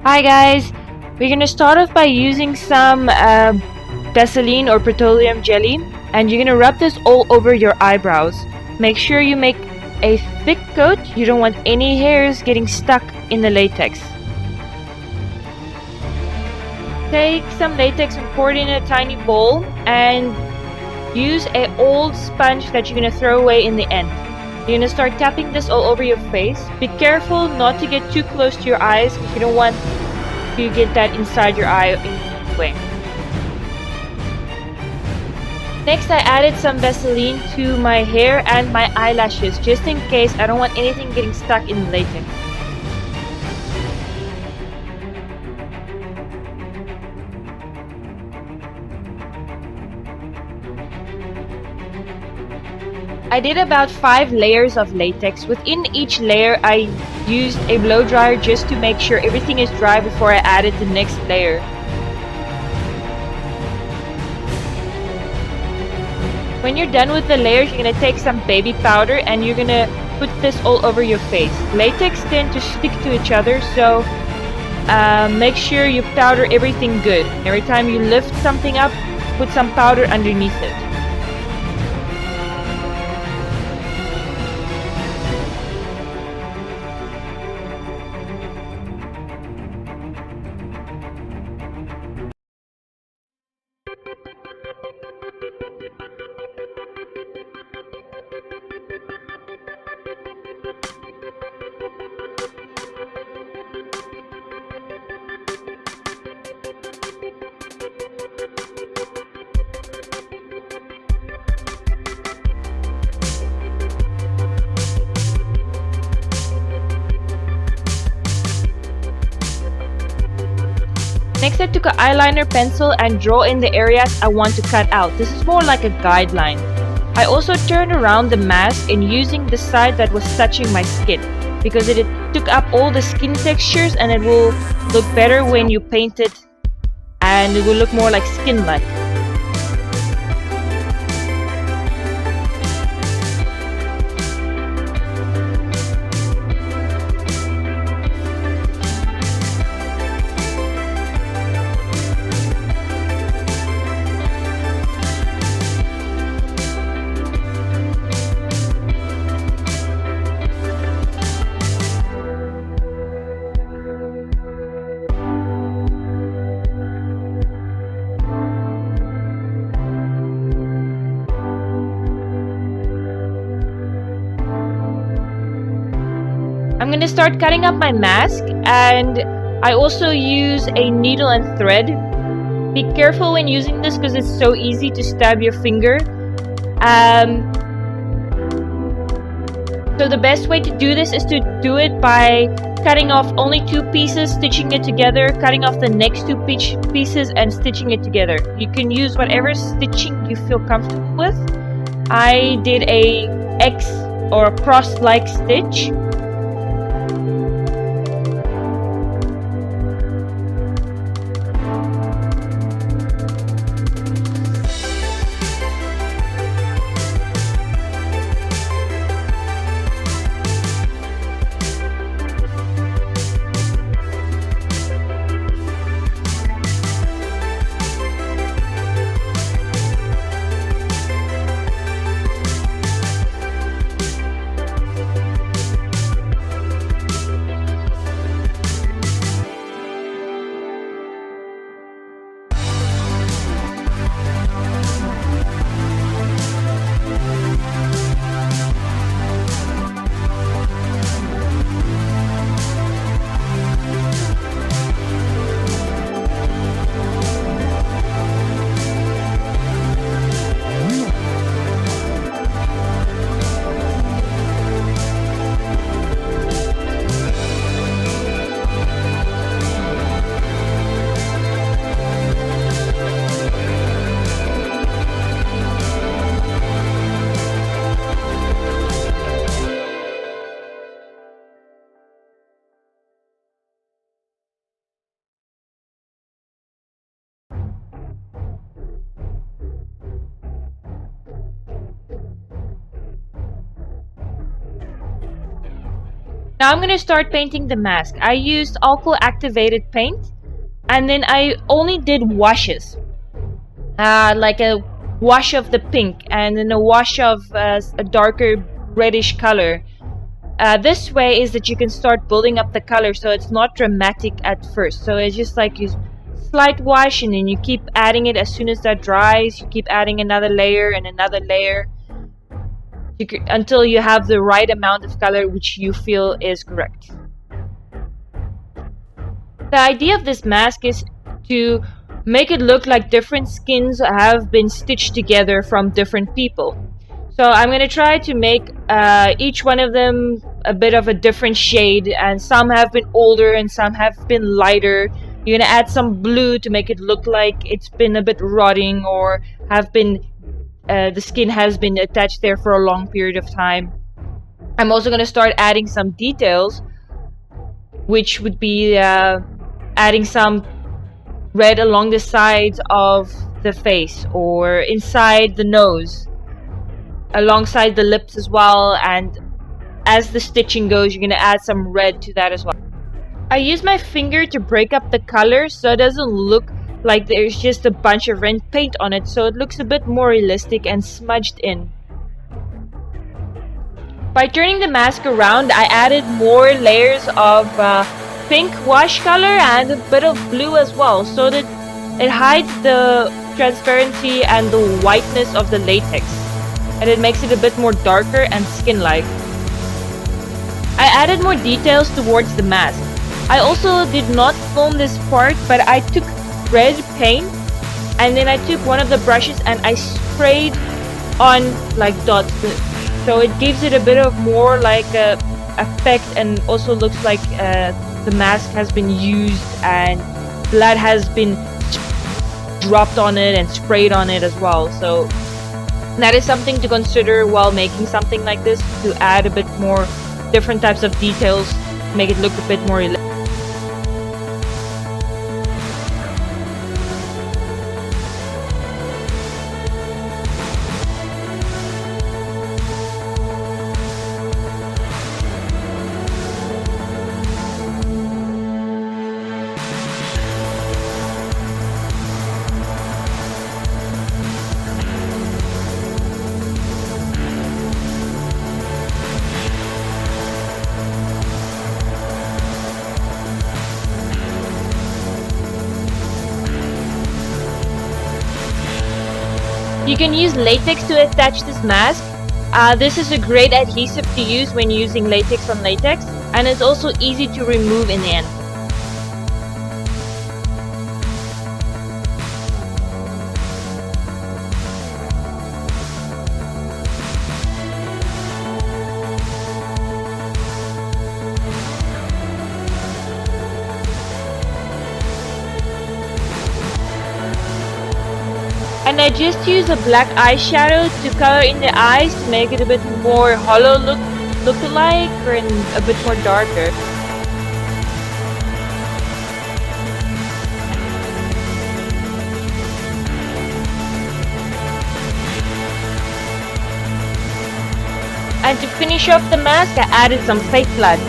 Hi guys, we're gonna start off by using some Vaseline or petroleum jelly, and you're gonna rub this all over your eyebrows. Make sure you make a thick coat. You don't want any hairs getting stuck in the latex. Take some latex and pour it in a tiny bowl and use an old sponge that you're gonna throw away in the end. You're gonna start tapping this all over your face. Be careful not to get too close to your eyes because you don't want to get that inside your eye in any way. Next, I added some Vaseline to my hair and my eyelashes just in case I don't want anything getting stuck in the latex. I did about 5 layers of latex. Within each layer I used a blow dryer just to make sure everything is dry before I added the next layer. When you're done with the layers, you're going to take some baby powder and you're going to put this all over your face. Latex tend to stick to each other, so make sure you powder everything good. Every time you lift something up, put some powder underneath it. Next, I took an eyeliner pencil and draw in the areas I want to cut out. This is more like a guideline. I also turned around the mask and using the side that was touching my skin because it took up all the skin textures and it will look better when you paint it and it will look more like skin-like. I'm gonna start cutting up my mask, and I also use a needle and thread. Be careful when using this because it's so easy to stab your finger. So the best way to do this is to do it by cutting off only 2 pieces, stitching it together, cutting off the next 2 pieces and stitching it together. You can use whatever stitching you feel comfortable with. I did a X or a cross-like stitch. Now I'm going to start painting the mask. I used alcohol activated paint, and then I only did washes. Like a wash of the pink and then a wash of a darker reddish color. This way is that you can start building up the color so it's not dramatic at first. So it's just like you slight wash and then you keep adding it. As soon as that dries, you keep adding another layer and another layer until you have the right amount of color which you feel is correct. The idea of this mask is to make it look like different skins have been stitched together from different people. So I'm going to try to make each one of them a bit of a different shade, and some have been older and some have been lighter. You're going to add some blue to make it look like it's been a bit rotting or have been the skin has been attached there for a long period of time. I'm also going to start adding some details, which would be adding some red along the sides of the face or inside the nose, alongside the lips as well, and as the stitching goes you're going to add some red to that as well. I use my finger to break up the color so it doesn't look like there's just a bunch of red paint on it, so it looks a bit more realistic and smudged in. By turning the mask around, I added more layers of pink wash color and a bit of blue as well, so that it hides the transparency and the whiteness of the latex, and it makes it a bit more darker and skin-like. I added more details towards the mask. I also did not film this part, but I took red paint and then I took one of the brushes and I sprayed on like dots, so it gives it a bit of more like a effect, and also looks like the mask has been used and blood has been dropped on it and sprayed on it as well. So that is something to consider while making something like this, to add a bit more different types of details, make it look a bit more realistic. You can use latex to attach this mask. This is a great adhesive to use when using latex on latex, and it's also easy to remove in the end. And I just use a black eyeshadow to color in the eyes to make it a bit more hollow look-alike, and a bit more darker. And to finish off the mask, I added some fake blood.